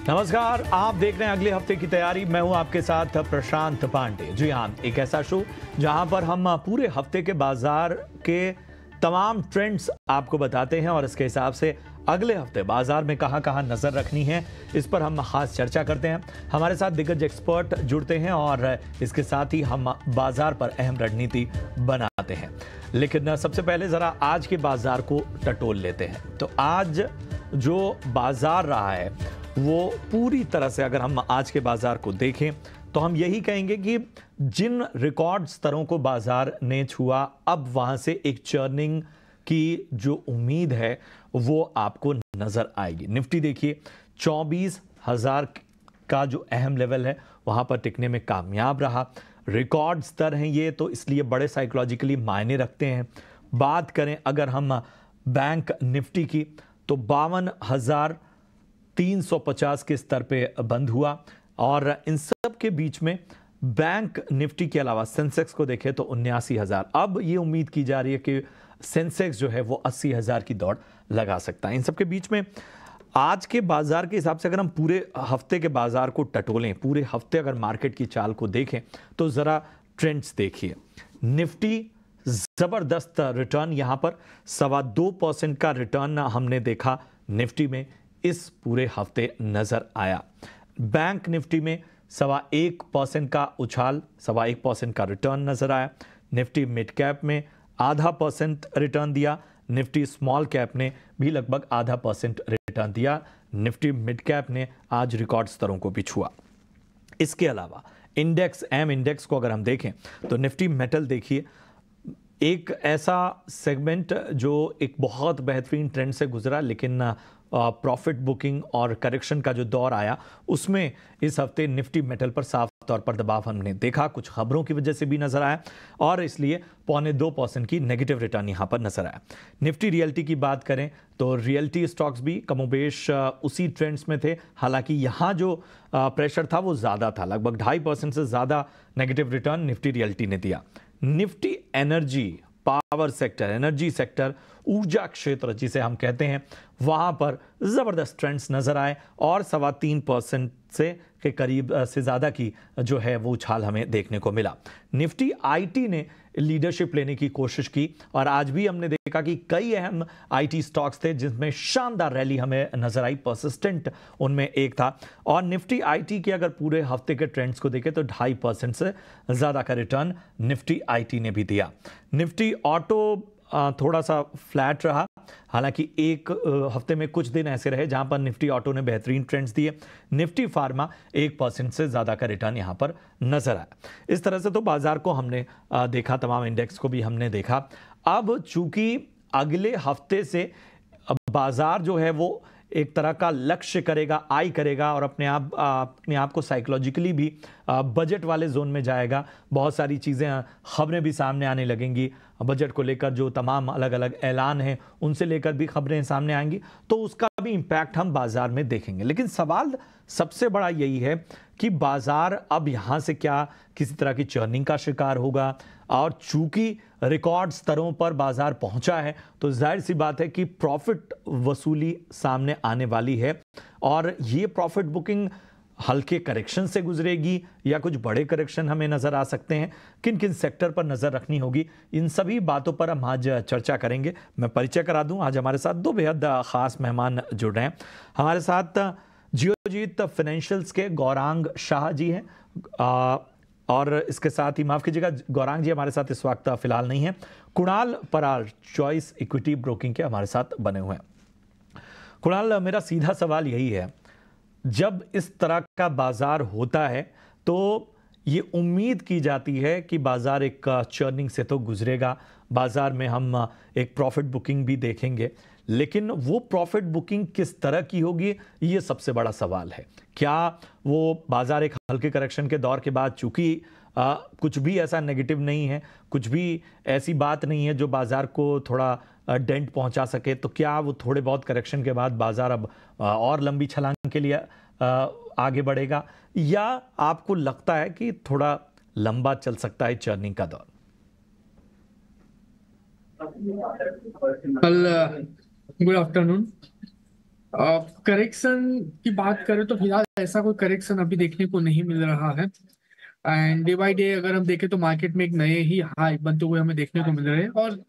नमस्कार, आप देख रहे हैं अगले हफ्ते की तैयारी। मैं हूं आपके साथ प्रशांत पांडे। जी हां, एक ऐसा शो जहां पर हम पूरे हफ्ते के बाजार के तमाम ट्रेंड्स आपको बताते हैं और इसके हिसाब से अगले हफ्ते बाजार में कहां नजर रखनी है, इस पर हम खास चर्चा करते हैं। हमारे साथ दिग्गज एक्सपर्ट जुड़ते हैं और इसके साथ ही हम बाजार पर अहम रणनीति बनाते हैं। लेकिन सबसे पहले जरा आज के बाजार को टटोल लेते हैं। तो आज जो बाजार रहा है वो पूरी तरह से, अगर हम आज के बाजार को देखें तो हम यही कहेंगे कि जिन रिकॉर्ड स्तरों को बाजार ने छुआ, अब वहां से एक चर्निंग की जो उम्मीद है वो आपको नजर आएगी। निफ्टी देखिए 24,000 का जो अहम लेवल है वहां पर टिकने में कामयाब रहा। रिकॉर्ड स्तर हैं ये, तो इसलिए बड़े साइकोलॉजिकली मायने रखते हैं। बात करें अगर हम बैंक निफ्टी की, तो 52,350 के स्तर पे बंद हुआ। और इन सब के बीच में बैंक निफ्टी के अलावा सेंसेक्स को देखें तो 79,000। अब ये उम्मीद की जा रही है कि सेंसेक्स जो है वो 80,000 की दौड़ लगा सकता है। इन सब के बीच में आज के बाजार के हिसाब से अगर हम पूरे हफ्ते के बाजार को टटोलें, पूरे हफ्ते अगर मार्केट की चाल को देखें तो जरा ट्रेंड्स देखिए। निफ्टी जबरदस्त रिटर्न, यहां पर 2.25% का रिटर्न हमने देखा निफ्टी में इस पूरे हफ्ते नजर आया। बैंक निफ्टी में 1.25% का उछाल, 1.25% का रिटर्न नजर आया। निफ्टी मिड कैप में 0.5% रिटर्न दिया। निफ्टी स्मॉल कैप ने भी लगभग 0.5% रिटर्न दिया। निफ्टी मिड कैप ने आज रिकॉर्ड स्तरों को भी छुआ। इसके अलावा इंडेक्स, एम इंडेक्स को अगर हम देखें तो निफ्टी मेटल देखिए, एक ऐसा सेगमेंट जो एक बहुत बेहतरीन ट्रेंड से गुजरा, लेकिन प्रॉफिट बुकिंग और करेक्शन का जो दौर आया उसमें इस हफ्ते निफ्टी मेटल पर साफ तौर पर दबाव हमने देखा। कुछ खबरों की वजह से भी नजर आया और इसलिए 0.25% की नेगेटिव रिटर्न यहां पर नजर आया। निफ्टी रियल्टी की बात करें तो रियल्टी स्टॉक्स भी कमोबेश उसी ट्रेंड्स में थे। हालांकि यहां जो प्रेशर था वो ज्यादा था, लगभग 2.5% से ज्यादा नेगेटिव रिटर्न निफ्टी रियल्टी ने दिया। Nifty energy, power sector, energy sector, ऊर्जा क्षेत्र जिसे हम कहते हैं, वहां पर जबरदस्त ट्रेंड्स नजर आए और 3.25% से के करीब से ज्यादा की जो है वो उछाल हमें देखने को मिला। निफ्टी आईटी ने लीडरशिप लेने की कोशिश की और आज भी हमने देखा कि कई अहम आईटी स्टॉक्स थे जिसमें शानदार रैली हमें नजर आई। परसिस्टेंट उनमें एक था। और निफ्टी आईटी के अगर पूरे हफ्ते के ट्रेंड्स को देखें तो 2.5% से ज्यादा का रिटर्न निफ्टी आईटी ने भी दिया। निफ्टी ऑटो थोड़ा सा फ्लैट रहा, हालांकि एक हफ्ते में कुछ दिन ऐसे रहे जहां पर निफ्टी ऑटो ने बेहतरीन ट्रेंड्स दिए। निफ्टी फार्मा 1% से ज्यादा का रिटर्न यहां पर नजर आया। इस तरह से तो बाजार को हमने देखा, तमाम इंडेक्स को भी हमने देखा। अब चूंकि अगले हफ्ते से बाजार जो है वो एक तरह का लक्ष्य करेगा, आई करेगा और अपने आप को साइकोलॉजिकली भी बजट वाले जोन में जाएगा। बहुत सारी चीज़ें, खबरें भी सामने आने लगेंगी। बजट को लेकर जो तमाम अलग अलग ऐलान हैं उनसे लेकर भी खबरें सामने आएंगी, तो उसका भी इम्पैक्ट हम बाजार में देखेंगे। लेकिन सवाल सबसे बड़ा यही है कि बाजार अब यहाँ से क्या किसी तरह की चर्निंग का शिकार होगा। और चूंकि रिकॉर्ड स्तरों पर बाजार पहुंचा है तो जाहिर सी बात है कि प्रॉफिट वसूली सामने आने वाली है। और ये प्रॉफिट बुकिंग हल्के करेक्शन से गुजरेगी या कुछ बड़े करेक्शन हमें नजर आ सकते हैं। किन किन सेक्टर पर नजर रखनी होगी, इन सभी बातों पर हम आज चर्चा करेंगे। मैं परिचय करा दूं, आज हमारे साथ दो बेहद खास मेहमान जुड़ रहे हैं। हमारे साथ जियोजीत फाइनेंशियल्स के गौरांग शाह जी हैं और इसके साथ ही, माफ कीजिएगा, गौरांग जी हमारे साथ इस वक्त फिलहाल नहीं है। कुणाल परार चॉइस इक्विटी ब्रोकिंग के हमारे साथ बने हुए हैं। कुणाल, मेरा सीधा सवाल यही है, जब इस तरह का बाजार होता है तो ये उम्मीद की जाती है कि बाजार एक चर्निंग से तो गुजरेगा, बाजार में हम एक प्रॉफिट बुकिंग भी देखेंगे, लेकिन वो प्रॉफिट बुकिंग किस तरह की होगी ये सबसे बड़ा सवाल है। क्या वो बाजार एक हल्के करेक्शन के दौर के बाद, चूंकि कुछ भी ऐसा नेगेटिव नहीं है, कुछ भी ऐसी बात नहीं है जो बाजार को थोड़ा डेंट पहुंचा सके, तो क्या वो थोड़े बहुत करेक्शन के बाद बाजार अब और लंबी छलांग के लिए आगे बढ़ेगा, या आपको लगता है कि थोड़ा लंबा चल सकता है चर्निंग का दौर? Good afternoon. करेक्शन की बात करें तो फिलहाल ऐसा कोई करेक्शन अभी देखने को नहीं मिल रहा है। एंड डे बाय डे अगर हम देखें तो मार्केट में एक नए ही हाई बनते हुए हमें देखने को मिल रहे हैं। और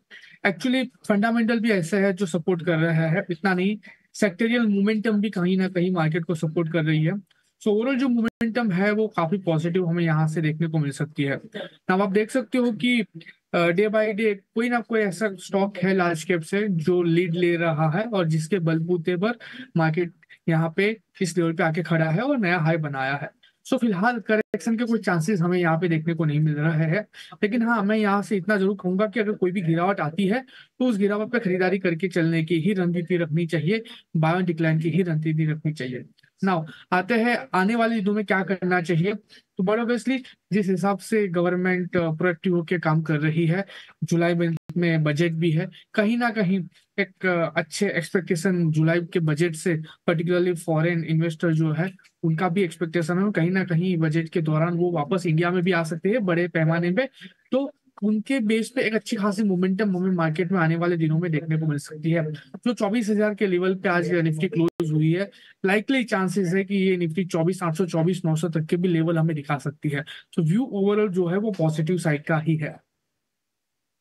एक्चुअली फंडामेंटल भी ऐसा है जो सपोर्ट कर रहा है, इतना नहीं, सेक्टोरियल मोमेंटम भी कहीं ना कहीं मार्केट को सपोर्ट कर रही है। सो ओवरऑल जो मोमेंटम है वो काफी पॉजिटिव हमें यहाँ से देखने को मिल सकती है। अब आप देख सकते हो कि डे बाय डे कोई ना कोई ऐसा स्टॉक है लार्ज कैप से जो लीड ले रहा है और जिसके बलबूते पर मार्केट यहाँ पे इस लेवल पे आके खड़ा है और नया हाई बनाया है। सो फिलहाल करेक्शन के कोई चांसेस हमें यहाँ पे देखने को नहीं मिल रहा है। लेकिन हाँ, मैं यहाँ से इतना जरूर कहूंगा कि अगर कोई भी गिरावट आती है तो उस गिरावट पे खरीदारी करके चलने की ही रणनीति रखनी चाहिए, बाय ऑन डिक्लाइन की ही रणनीति रखनी चाहिए। नाउ आते हैं आने वाले दिनों में क्या करना चाहिए। तो बट ऑब्वियसली जिस हिसाब से गवर्नमेंट प्रोएक्टिव होकर काम कर रही है, जुलाई में बजट भी है, कहीं ना कहीं एक अच्छे एक्सपेक्टेशन जुलाई के बजट से, पर्टिकुलरली फॉरेन इन्वेस्टर जो है उनका भी एक्सपेक्टेशन है कहीं ना कहीं बजट के दौरान वो वापस इंडिया में भी आ सकते हैं बड़े पैमाने पे। तो उनके बेस पे एक अच्छी खासी मोमेंटम हमें मार्केट में आने वाले दिनों में देखने को मिल सकती है। जो 24,000 के लेवल पे आज निफ्टी क्लोज हुई है, लाइकली चांसेस है कि ये निफ्टी 24,800 24,900 तक के भी लेवल हमें दिखा सकती है। तो व्यू ओवरऑल जो है वो पॉजिटिव साइड का ही है।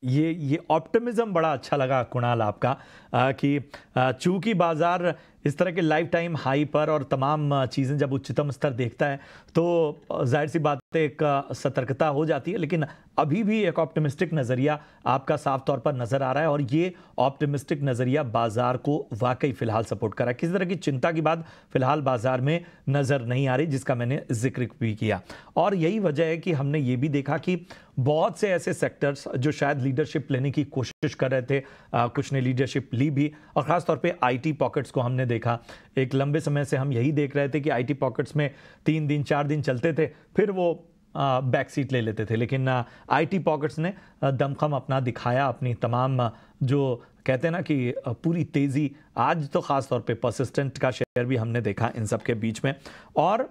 ये ऑप्टिमिज्म बड़ा अच्छा लगा कुणाल आपका, कि चूंकि बाजार इस तरह के लाइफ टाइम हाई पर और तमाम चीज़ें जब उच्चतम स्तर देखता है तो जाहिर सी बात है एक सतर्कता हो जाती है, लेकिन अभी भी एक ऑप्टिमिस्टिक नज़रिया आपका साफ तौर पर नज़र आ रहा है और ये ऑप्टिमिस्टिक नज़रिया बाजार को वाकई फिलहाल सपोर्ट कर रहा है। किसी तरह की चिंता की बात फिलहाल बाजार में नज़र नहीं आ रही, जिसका मैंने जिक्र भी किया। और यही वजह है कि हमने ये भी देखा कि बहुत से ऐसे सेक्टर्स जो शायद लीडरशिप लेने की कोशिश कर रहे थे, कुछ ने लीडरशिप ली भी, और ख़ासतौर पे आईटी पॉकेट्स को हमने देखा। एक लंबे समय से हम यही देख रहे थे कि आईटी पॉकेट्स में 3 दिन 4 दिन चलते थे, फिर वो बैक सीट ले लेते थे, लेकिन आईटी पॉकेट्स ने दमखम अपना दिखाया, अपनी तमाम जो कहते हैं ना कि पूरी तेज़ी, आज तो ख़ास तौर पे परसिस्टेंट का शेयर भी हमने देखा इन सब के बीच में। और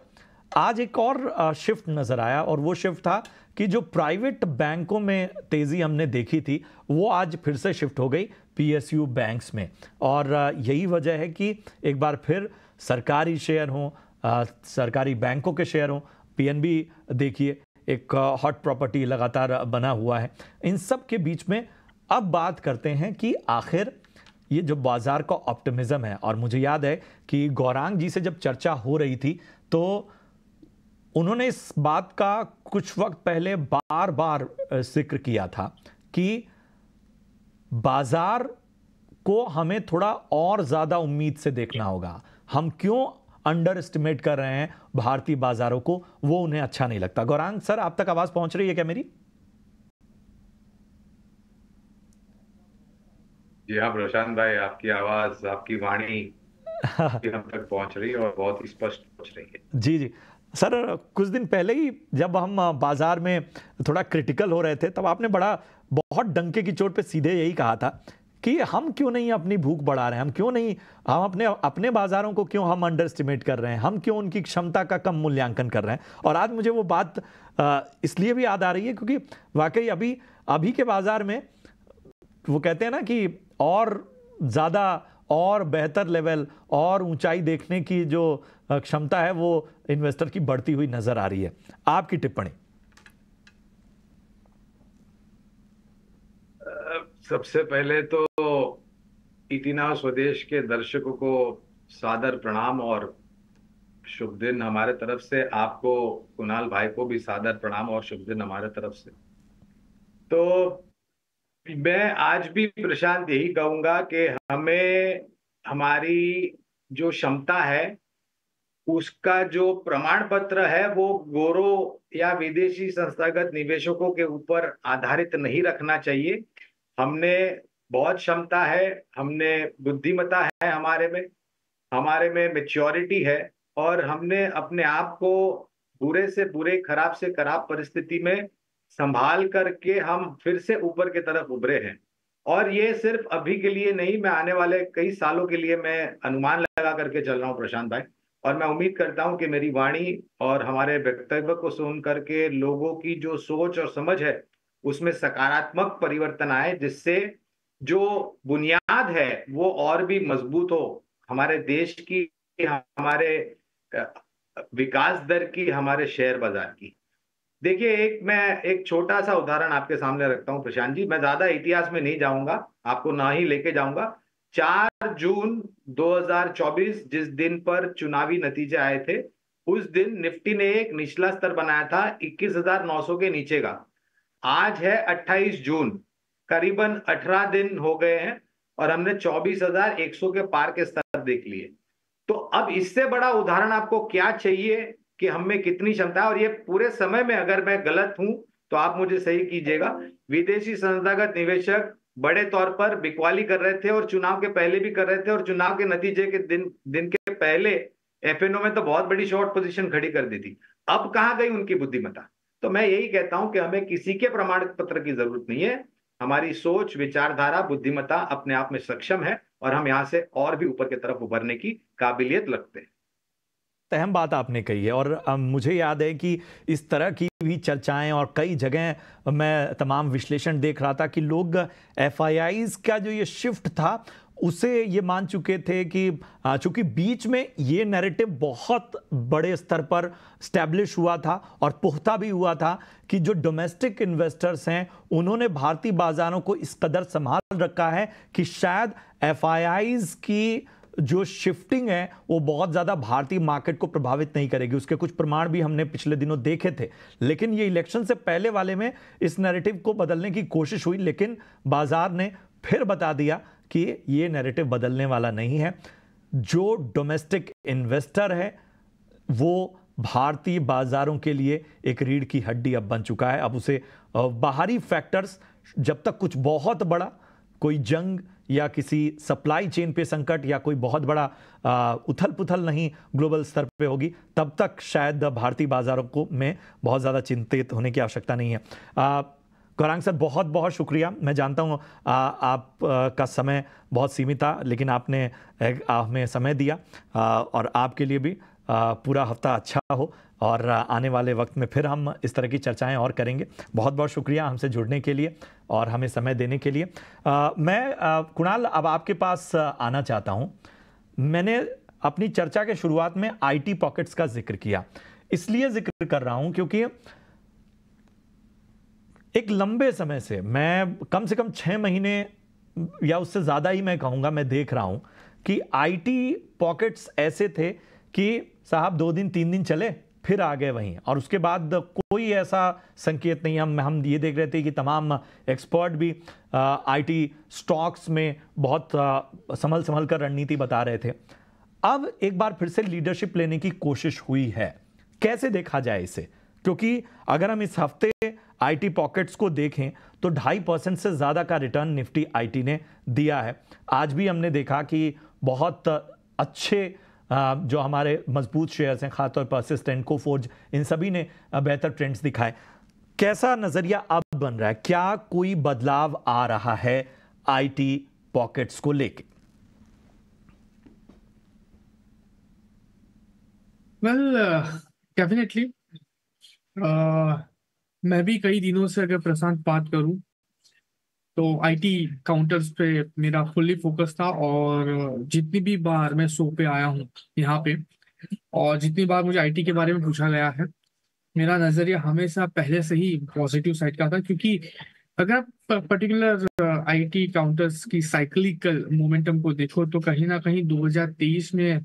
आज एक और शिफ्ट नज़र आया और वो शिफ्ट था कि जो प्राइवेट बैंकों में तेज़ी हमने देखी थी वो आज फिर से शिफ्ट हो गई पीएसयू बैंक्स में। और यही वजह है कि एक बार फिर सरकारी शेयर हों, सरकारी बैंकों के शेयर हों, पीएनबी देखिए एक हॉट प्रॉपर्टी लगातार बना हुआ है। इन सब के बीच में अब बात करते हैं कि आखिर ये जो बाजार का ऑप्टिमिज्म है, और मुझे याद है कि गौरांग जी से जब चर्चा हो रही थी तो उन्होंने इस बात का कुछ वक्त पहले बार बार जिक्र किया था कि बाजार को हमें थोड़ा और ज्यादा उम्मीद से देखना होगा। हम क्यों अंडर एस्टिमेट कर रहे हैं भारतीय बाजारों को, वो उन्हें अच्छा नहीं लगता। गौरांग सर, आप तक आवाज पहुंच रही है क्या मेरी? जी हाँ प्रशांत भाई, आपकी आवाज, आपकी वाणी भी हम तक पहुंच रही है और बहुत ही स्पष्ट पहुंच रही है। जी जी सर, कुछ दिन पहले ही जब हम बाजार में थोड़ा क्रिटिकल हो रहे थे तब आपने बहुत डंके की चोट पे सीधे यही कहा था कि हम क्यों नहीं अपनी भूख बढ़ा रहे हैं, हम क्यों नहीं, हम अपने अपने बाजारों को क्यों हम अंडर एस्टिमेट कर रहे हैं, हम क्यों उनकी क्षमता का कम मूल्यांकन कर रहे हैं। और आज मुझे वो बात इसलिए भी याद आ रही है क्योंकि वाकई अभी अभी के बाजार में वो कहते हैं ना कि और ज़्यादा और बेहतर लेवल और ऊंचाई देखने की जो क्षमता है वो इन्वेस्टर की बढ़ती हुई नजर आ रही है। आपकी टिप्पणी? सबसे पहले तो इतिना स्वदेश के दर्शकों को सादर प्रणाम और शुभ दिन हमारे तरफ से। आपको, कुणाल भाई को भी सादर प्रणाम और शुभ दिन हमारे तरफ से। तो मैं आज भी प्रशांत यही कहूंगा कि हमें हमारी जो क्षमता है उसका जो प्रमाण पत्र है वो गोरो या विदेशी संस्थागत निवेशकों के ऊपर आधारित नहीं रखना चाहिए। हमने बहुत क्षमता है, हमने बुद्धिमत्ता है, हमारे में मैच्योरिटी है, और हमने अपने आप को बुरे से बुरे, खराब से खराब परिस्थिति में संभाल करके हम फिर से ऊपर की तरफ उभरे हैं। और ये सिर्फ अभी के लिए नहीं, मैं आने वाले कई सालों के लिए मैं अनुमान लगा करके चल रहा हूँ प्रशांत भाई। और मैं उम्मीद करता हूं कि मेरी वाणी और हमारे वक्तव्य को सुन करके लोगों की जो सोच और समझ है उसमें सकारात्मक परिवर्तन आए, जिससे जो बुनियाद है वो और भी मजबूत हो हमारे देश की, हमारे विकास दर की, हमारे शेयर बाजार की। देखिए, मैं एक छोटा सा उदाहरण आपके सामने रखता हूं प्रशांत जी, मैं ज्यादा इतिहास में नहीं जाऊंगा, आपको ना ही लेके जाऊंगा। 4 जून 2024 जिस दिन पर चुनावी नतीजे आए थे, उस दिन निफ्टी ने एक निचला स्तर बनाया था 21,900 के नीचे का। आज है 28 जून, करीबन 18 दिन हो गए हैं और हमने 24,100 के पार के स्तर देख लिए। तो अब इससे बड़ा उदाहरण आपको क्या चाहिए कि हम में कितनी क्षमता है। और ये पूरे समय में, अगर मैं गलत हूं तो आप मुझे सही कीजिएगा, विदेशी संस्थागत निवेशक बड़े तौर पर बिकवाली कर रहे थे और चुनाव के पहले भी कर रहे थे, और चुनाव के नतीजे के दिन के पहले एफएनओ में तो बहुत बड़ी शॉर्ट पोजीशन खड़ी कर दी थी। अब कहां गई उनकी बुद्धिमत्ता? तो मैं यही कहता हूं कि हमें किसी के प्रमाण पत्र की जरूरत नहीं है। हमारी सोच, विचारधारा, बुद्धिमत्ता अपने आप में सक्षम है और हम यहां से और भी ऊपर की तरफ उभरने की काबिलियत लगते हैं। अहम बात आपने कही है, और मुझे याद है कि इस तरह की भी चर्चाएं और कई जगह मैं तमाम विश्लेषण देख रहा था कि लोग एफआईआईज का जो ये शिफ्ट था उसे ये मान चुके थे कि चूंकि बीच में ये नैरेटिव बहुत बड़े स्तर पर स्टैब्लिश हुआ था और पुख्ता भी हुआ था कि जो डोमेस्टिक इन्वेस्टर्स हैं उन्होंने भारतीय बाजारों को इस कदर संभाल रखा है कि शायद एफआईआईज की जो शिफ्टिंग है वो बहुत ज्यादा भारतीय मार्केट को प्रभावित नहीं करेगी। उसके कुछ प्रमाण भी हमने पिछले दिनों देखे थे, लेकिन ये इलेक्शन से पहले वाले में इस नैरेटिव को बदलने की कोशिश हुई, लेकिन बाजार ने फिर बता दिया कि ये नैरेटिव बदलने वाला नहीं है। जो डोमेस्टिक इन्वेस्टर है वो भारतीय बाजारों के लिए एक रीढ़ की हड्डी अब बन चुका है। अब उसे बाहरी फैक्टर्स, जब तक कुछ बहुत बड़ा कोई जंग या किसी सप्लाई चेन पे संकट या कोई बहुत बड़ा उथल पुथल नहीं ग्लोबल स्तर पे होगी, तब तक शायद भारतीय बाजारों को में बहुत ज़्यादा चिंतित होने की आवश्यकता नहीं है। गौरांग सर, बहुत बहुत शुक्रिया। मैं जानता हूँ आप का समय बहुत सीमित था, लेकिन आपने हमें समय दिया, और आपके लिए भी पूरा हफ्ता अच्छा हो और आने वाले वक्त में फिर हम इस तरह की चर्चाएं और करेंगे। बहुत बहुत शुक्रिया हमसे जुड़ने के लिए और हमें समय देने के लिए। मैं कुणाल, अब आपके पास आना चाहता हूं। मैंने अपनी चर्चा के शुरुआत में आईटी पॉकेट्स का जिक्र किया, इसलिए जिक्र कर रहा हूं क्योंकि एक लंबे समय से, मैं कम से कम 6 महीने या उससे ज़्यादा ही मैं कहूँगा, मैं देख रहा हूँ कि आईटी पॉकेट्स ऐसे थे कि साहब 2 दिन 3 दिन चले फिर आ गए वहीं, और उसके बाद कोई ऐसा संकेत नहीं। हम ये देख रहे थे कि तमाम एक्सपर्ट भी आईटी स्टॉक्स में बहुत संभल कर रणनीति बता रहे थे। अब एक बार फिर से लीडरशिप लेने की कोशिश हुई है, कैसे देखा जाए इसे? क्योंकि अगर हम इस हफ्ते आईटी पॉकेट्स को देखें तो 2.5% से ज़्यादा का रिटर्न निफ्टी आईटी ने दिया है। आज भी हमने देखा कि बहुत अच्छे जो हमारे मजबूत शेयर्स हैं, खासतौर पर असिस्टेंट, कोफोर्ज, इन सभी ने बेहतर ट्रेंड्स दिखाए। कैसा नजरिया अब बन रहा है? क्या कोई बदलाव आ रहा है आईटी पॉकेट्स को लेके? वेल, डेफिनेटली मैं भी कई दिनों से अगर प्रशांत बात करूं तो आईटी काउंटर्स पे मेरा फुल्ली फोकस था, और जितनी भी बार मैं शो पे आया हूं यहाँ पे और जितनी बार मुझे आईटी के बारे में पूछा गया है, मेरा नजरिया हमेशा पहले से ही पॉजिटिव साइड का था। क्योंकि अगर आप पर्टिकुलर आईटी काउंटर्स की साइक्लिकल मोमेंटम को देखो तो कहीं ना कहीं 2023 में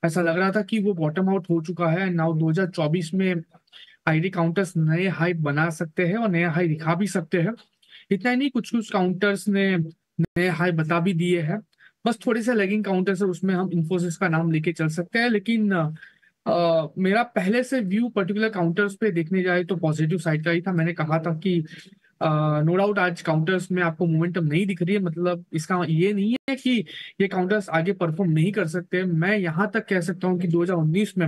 ऐसा लग रहा था कि वो बॉटम आउट हो चुका है। नाउ 2024 में आईटी काउंटर्स नए हाई बना सकते हैं और नया हाई दिखा भी सकते हैं। इतना ही नहीं, कुछ कुछ काउंटर्स ने नए हाई बता भी दिए हैं। बस थोड़े से लैगिंग काउंटर्स है, उसमें हम इन्फोसिस का नाम लेके चल सकते हैं। लेकिन मेरा पहले से व्यू पर्टिकुलर काउंटर्स पे देखने जाए तो पॉजिटिव साइड का ही था। मैंने कहा था कि नो डाउट आज काउंटर्स में आपको मोमेंटम नहीं दिख रही है, मतलब इसका ये नहीं है कि ये काउंटर्स आगे परफॉर्म नहीं कर सकते। मैं यहाँ तक कह सकता हूँ कि 2019 में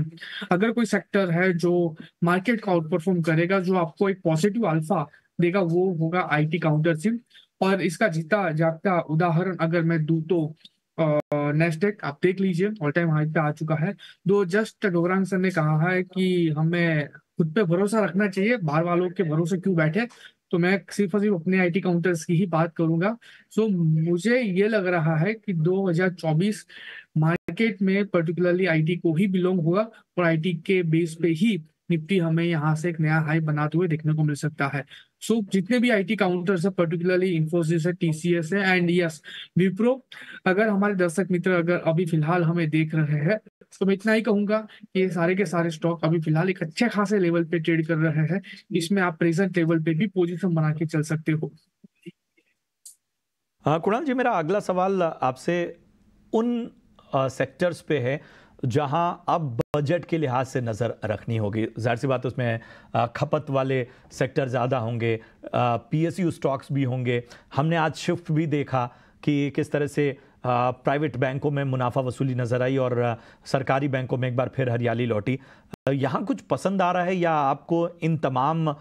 अगर कोई सेक्टर है जो मार्केट को आउट परफॉर्म करेगा, जो आपको एक पॉजिटिव अल्फा देगा, वो होगा आईटी काउंटर्स। और इसका जीता जागता उदाहरण अगर मैं दूं तो नेस्डेक आप देख लीजिए, ऑल टाइम हाई पे आ चुका है। दो जस्ट गौरांग सर ने कहा है कि हमें खुद पे भरोसा रखना चाहिए, बाहर वालों के भरोसे क्यों बैठे। तो मैं सिर्फ और सिर्फ अपने आईटी काउंटर्स की ही बात करूंगा। सो मुझे ये लग रहा है कि 2024 मार्केट में पर्टिकुलरली आईटी को ही बिलोंग होगा, और आईटी के बेस पे ही निफ्टी हमें यहाँ से एक नया हाई बनाते हुए देखने को मिल सकता है। सो जितने भी आईटी काउंटर्स है, पर्टिकुलरली इंफोसिस है, टीसीएस है एंड यस विप्रो, अगर हमारे दर्शक मित्र अगर अभी फिलहाल हमें देख रहे हैं, तो मैं इतना ही कहूंगा कि ये सारे के सारे स्टॉक अभी फिलहाल एक अच्छे खासे लेवल पे ट्रेड कर रहे हैं। इसमें आप प्रेजेंट लेवल पे भी पोजीशन बना के चल सकते हो। कुणाल जी, मेरा अगला सवाल आपसे उन सेक्टर्स पे है जहां अब बजट के लिहाज से नज़र रखनी होगी। जाहिर सी बात है उसमें खपत वाले सेक्टर ज़्यादा होंगे, पीएसयू स्टॉक्स भी होंगे। हमने आज शिफ्ट भी देखा कि किस तरह से प्राइवेट बैंकों में मुनाफा वसूली नज़र आई और सरकारी बैंकों में एक बार फिर हरियाली लौटी। यहाँ कुछ पसंद आ रहा है, या आपको इन तमाम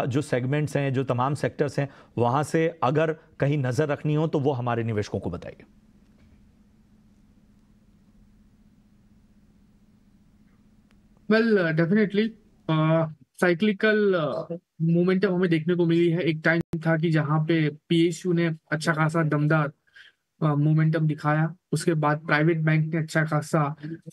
जो सेगमेंट्स हैं, जो तमाम सेक्टर्स हैं, वहाँ से अगर कहीं नज़र रखनी हो तो वो हमारे निवेशकों को बताइए। वेल डेफिनेटली साइक्लिकल मोमेंटम हमें देखने को मिली है। एक टाइम था कि जहाँ पे पीएसयू ने अच्छा खासा दमदार मोमेंटम दिखाया, उसके बाद प्राइवेट बैंक ने अच्छा खासा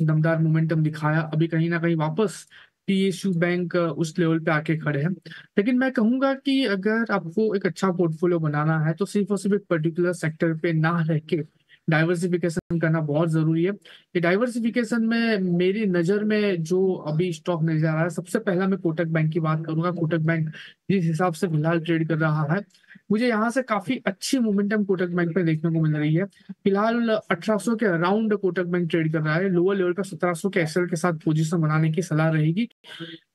दमदार मोमेंटम दिखाया। अभी कहीं ना कहीं वापस पीएसयू बैंक उस लेवल पे आके खड़े हैं। लेकिन मैं कहूंगा कि अगर आपको एक अच्छा पोर्टफोलियो बनाना है तो सिर्फ और सिर्फ एक पर्टिकुलर सेक्टर पे ना रह के डाइवर्सिफिकेशन करना बहुत जरूरी है। ये डाइवर्सिफिकेशन में मेरी नजर में जो अभी स्टॉक नजर आ रहा है, सबसे पहला मैं कोटक बैंक की बात करूंगा। कोटक बैंक जिस हिसाब से फिलहाल ट्रेड कर रहा है, मुझे यहाँ से काफी अच्छी मोमेंटम कोटक बैंक पे देखने को मिल रही है। फिलहाल 1800 के अराउंड कोटक बैंक ट्रेड कर रहा है। लोअर लेवल पर 1700 के एसएल के साथ पोजीशन बनाने की सलाह रहेगी।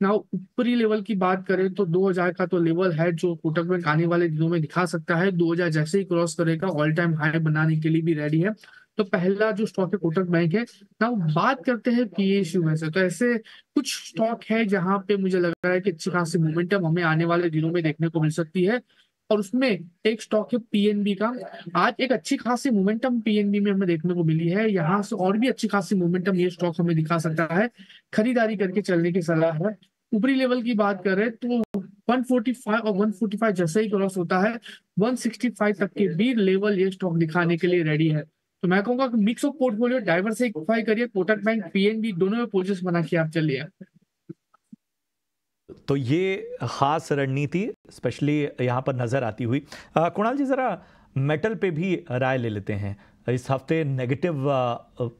ना ऊपरी लेवल की बात करें तो 2000 का तो लेवल है जो कोटक बैंक आने वाले दिनों में दिखा सकता है। 2000 जैसे ही क्रॉस करेगा ऑल टाइम हाई बनाने के लिए भी रेडी है। तो पहला जो स्टॉक है कोटक बैंक है ना। बात करते हैं पीएसयू में से, तो ऐसे कुछ स्टॉक है जहां पे मुझे लग रहा है कि अच्छी खासी मोमेंटम हमें आने वाले दिनों में देखने को मिल सकती है। और उसमें एक स्टॉक है पीएनबी का। आज एक अच्छी खासी मोमेंटम पीएनबी में हमें देखने को मिली है। यहाँ से और भी अच्छी खासी मोमेंटम ये स्टॉक हमें दिखा सकता है। खरीदारी करके चलने की सलाह है। ऊपरी लेवल की बात करें तो 145 और 145 जैसे ही क्रॉस होता है, 165 तक के भी लेवल ये स्टॉक दिखाने के लिए रेडी है। तो मैं कहूंगा कि मिक्स ऑफ पोर्टफोलियो डाइवर्सिफाई करिए, कोटक बैंक पीएनबी दोनों में पोजीशन बना के आप चलिए। तो ये खास रणनीति स्पेशली यहाँ पर नजर आती हुई। कुणाल जी, जरा मेटल पे भी राय ले लेते हैं। इस हफ्ते नेगेटिव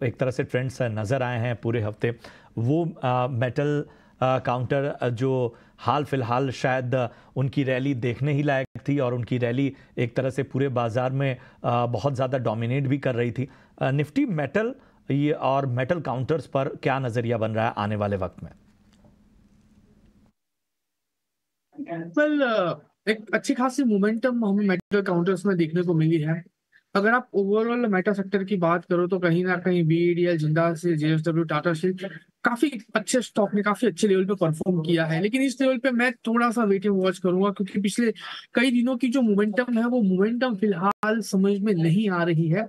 एक तरह से ट्रेंड्स नजर आए हैं पूरे हफ्ते। वो मेटल काउंटर जो हाल फिलहाल शायद उनकी रैली देखने ही लायक थी, और उनकी रैली एक तरह से पूरे बाजार में बहुत ज़्यादा डोमिनेट भी कर रही थी। निफ्टी मेटल ये और मेटल काउंटर्स पर क्या नज़रिया बन रहा है आने वाले वक्त में? वेल एक अच्छी खासी मोमेंटम हमें मेटल काउंटर्स में देखने को मिली है। अगर आप ओवरऑल मेटा सेक्टर की बात करो तो कहीं ना कहीं BEDL, Jindal steel, JSW, Tata steel काफी अच्छे स्टॉक ने काफी अच्छे लेवल पे परफॉर्म किया है। लेकिन इस लेवल पे मैं थोड़ा सा वेटिंग वॉच करूंगा, क्योंकि पिछले कई दिनों की जो मोमेंटम है वो मोमेंटम फिलहाल समझ में नहीं आ रही है।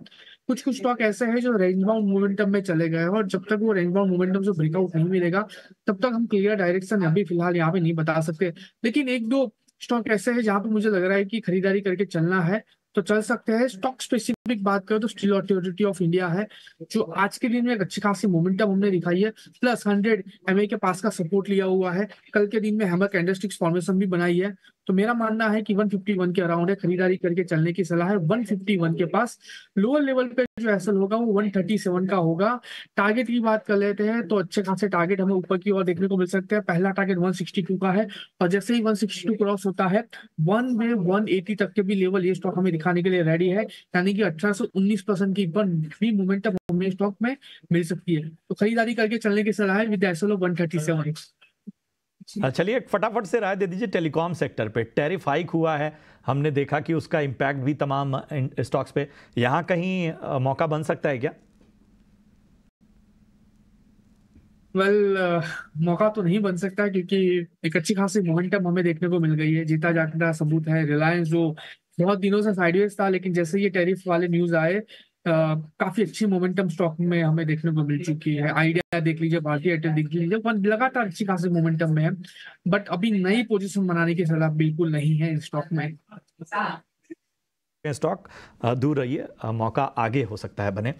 कुछ कुछ स्टॉक ऐसे हैं जो रेंज बाउंड मोमेंटम में चले गए हैं, और जब तक वो रेंज बाउंड मोमेंटम से ब्रेकआउट नहीं मिलेगा तब तक हम क्लियर डायरेक्शन अभी फिलहाल यहाँ पे नहीं बता सकते। लेकिन एक दो स्टॉक ऐसे हैं जहां पे मुझे लग रहा है कि खरीदारी करके चलना है तो चल सकते हैं। स्टॉक स्पेसिफिक बात करें तो स्टील अथॉरिटी ऑफ इंडिया है, जो आज के दिन में एक अच्छी खासी मोमेंटम हमने दिखाई है। प्लस 100 MA के पास का सपोर्ट लिया हुआ है। कल के दिन में हैमर कैंडलस्टिक्स फॉर्मेशन भी बनाई है। तो मेरा मानना है कि 151 के अराउंड है, खरीदारी करके चलने की सलाह है। 151 के पास लोअर लेवल पे जो एसएल होगा वो 137 का होगा। टारगेट की बात कर लेते हैं तो अच्छे खासे टारगेट हमें ऊपर की ओर देखने को मिल सकते हैं। पहला टारगेट 162 का है, और जैसे ही 162 क्रॉस होता है 180 तक के भी लेवल ये स्टॉक हमें दिखाने के लिए रेडी है। यानी कि 18 से 19% की भी मोमेंटम हमें स्टॉक में मिल सकती है। तो खरीदारी करके चलने की सलाह है विद एसएल ऑफ 137। चलिए फटाफट से राय दे दीजिए, टेलीकॉम सेक्टर पे टैरिफ हाइक हुआ है, हमने देखा कि उसका इम्पैक्ट भी तमाम स्टॉक्स पे, यहाँ कहीं मौका बन सकता है क्या? मौका तो नहीं बन सकता, क्योंकि एक अच्छी खासी मोमेंटम हमें देखने को मिल गई है। जीता जागता सबूत है रिलायंस, जो बहुत दिनों से साइडवेज था, लेकिन जैसे ये टैरिफ वाले न्यूज आए काफी अच्छी मोमेंटम स्टॉक में हमें देखने को मिल चुकी है। आइडिया देख लीजिए, भारतीय एयरटेल देख लीजिए, लगातार अच्छी खासी मोमेंटम में है, बट अभी नई पोजीशन बनाने की सलाह बिल्कुल नहीं है इस स्टॉक में। स्टॉक दूर रहिए, मौका आगे हो सकता है बने।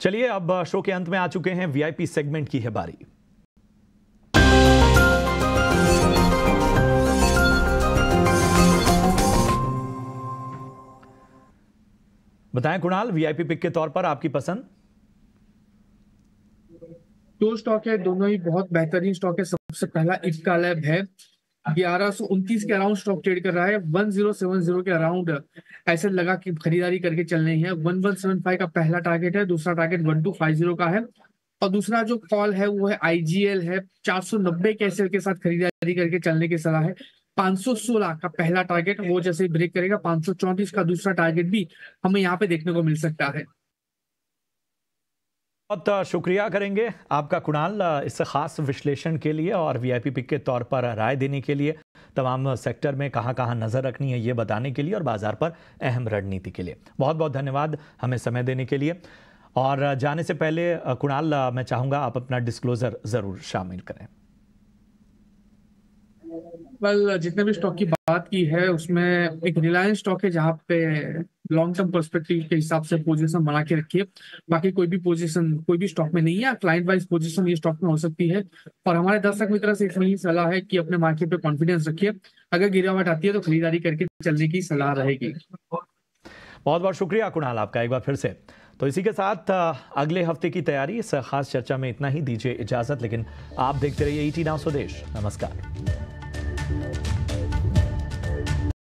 चलिए अब शो के अंत में आ चुके हैं, वीआईपी सेगमेंट की है बारी। बताएं कुणाल, वीआईपी पिक के तौर पर आपकी पसंद? दो स्टॉक है, दोनों ही बहुत बेहतरीन स्टॉक है। सबसे पहला इफ्का लैब है, 1129 के अराउंड स्टॉक ट्रेड कर रहा है, 1070 के अराउंड ऐसे लगा कि खरीदारी करके चलनी है। 1175 का पहला टारगेट है, दूसरा टारगेट 1250 का है, और दूसरा जो कॉल है वो है आईजीएल है, 490 के एसएल के साथ खरीदारी करके चलने की सलाह है। 516 का पहला टारगेट, वो जैसे ही ब्रेक करेगा 534 का दूसरा टारगेट भी हमें यहाँ पे देखने को मिल सकता है। बहुत शुक्रिया करेंगे आपका कुणाल इस खास विश्लेषण के लिए और वीआईपी पिक के तौर पर राय देने के लिए, तमाम सेक्टर में कहां कहां नजर रखनी है ये बताने के लिए और बाजार पर अहम रणनीति के लिए। बहुत बहुत धन्यवाद हमें समय देने के लिए। और जाने से पहले कुणाल, मैं चाहूंगा आप अपना डिस्क्लोजर जरूर शामिल करें। जितने भी स्टॉक की बात की है उसमें एक रिलायंस स्टॉक है जहाँ पे लॉन्ग टर्म पर्सपेक्टिव के हिसाब से पोजीशन बना के रखिए। बाकी कोई भी पोजीशन कोई भी स्टॉक में नहीं है, क्लाइंट वाइज पोजीशन ये स्टॉक में हो सकती है। और हमारे दर्शक मित्र से इसमें ही सलाह है कि अपने मार्केट पे कॉन्फिडेंस रखिए, अगर गिरावट आती है तो खरीदारी करके चलने की सलाह रहेगी। बहुत बहुत शुक्रिया कुणाल आपका एक बार फिर से। तो इसी के साथ अगले हफ्ते की तैयारी, इस खास चर्चा में इतना ही। दीजिए इजाजत, लेकिन आप देखते रहिए ET Now स्वदेश। नमस्कार।